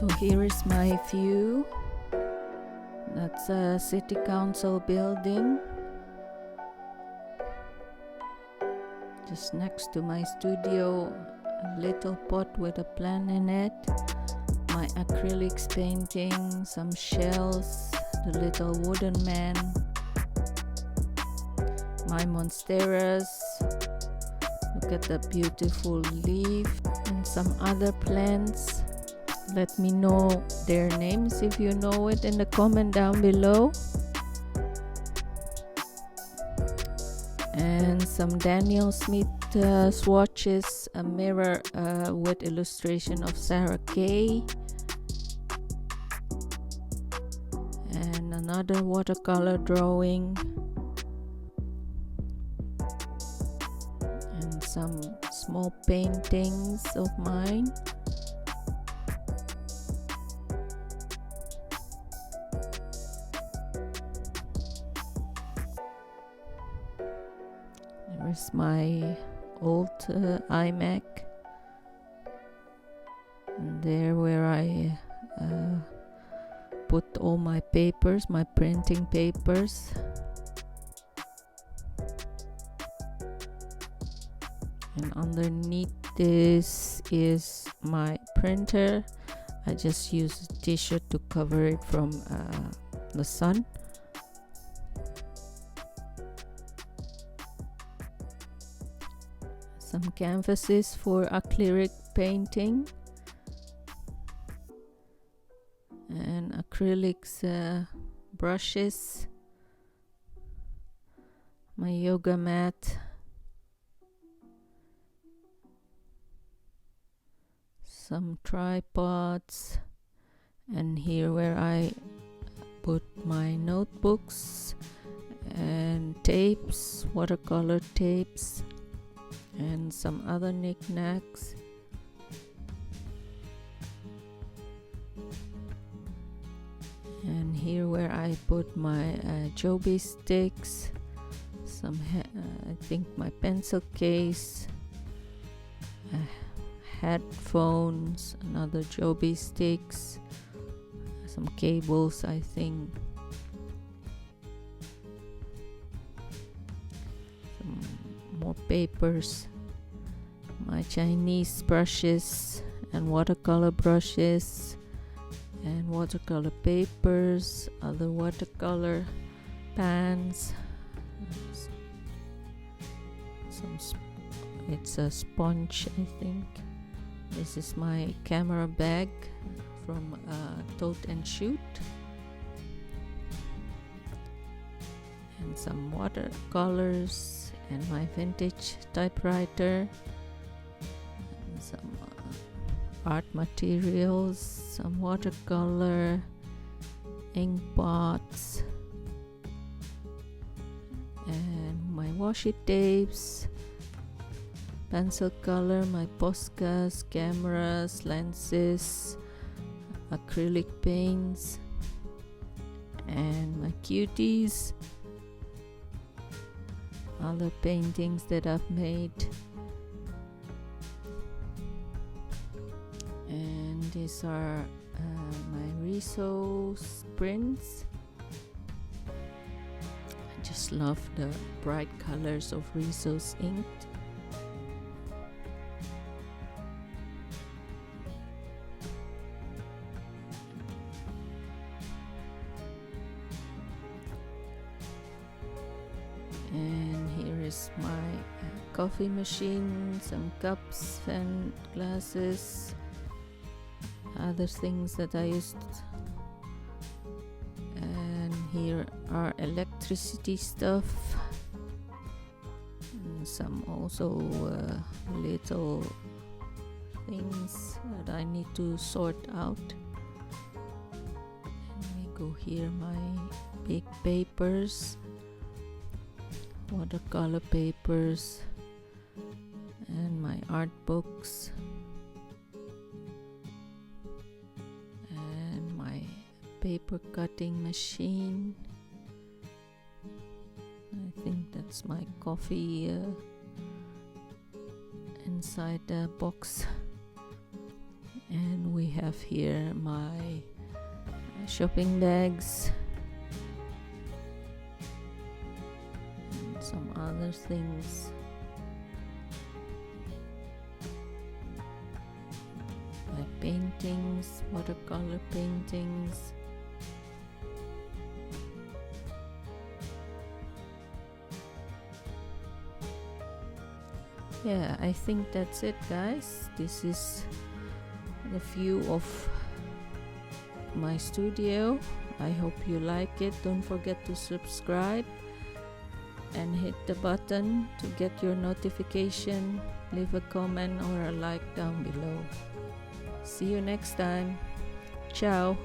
So here is my view. That's a city council building. Just next to my studio, a little pot with a plant in it. My acrylics painting, some shells, the little wooden man, my monsteras. Look at the beautiful leaf and some other plants. Let me know their names if you know it in the comment down below. And some Daniel Smith swatches, a mirror with illustration of Sarah Kay, and another watercolor drawing, and some small paintings of mine. There's my old iMac, and there where I put all my papers, my printing papers. And underneath this is my printer. I just use a t-shirt to cover it from the sun. Some canvases for acrylic painting and acrylics brushes, my yoga mat, some tripods, and here where I put my notebooks and tapes, watercolor tapes, and some other knickknacks. And here where I put my Joby sticks, some I think my pencil case, headphones, another Joby sticks, some cables I think, some more papers, my Chinese brushes and watercolor brushes and watercolor papers, other watercolor pans, it's a sponge I think. This is my camera bag from Tote and Shoot, and some watercolors, and my vintage typewriter, and some art materials, some watercolor, ink pots, and my washi tapes, pencil color, my Poscas, cameras, lenses, acrylic paints, and my cuties, other paintings that I've made. And these are my Riso prints. I just love the bright colors of Riso's ink. And here is my coffee machine, some cups and glasses, other things that I used. And here are electricity stuff, and some also little things that I need to sort out. And we go here, my big papers, watercolor papers, and my art books, and my paper cutting machine. I think that's my coffee inside the box. And we have here my shopping bags and some other things. My paintings, watercolor paintings. Yeah, I think that's it, guys. This is the view of my studio. I hope you like it. Don't forget to subscribe and hit the button to get your notification. Leave a comment or a like down below. See you next time. Ciao.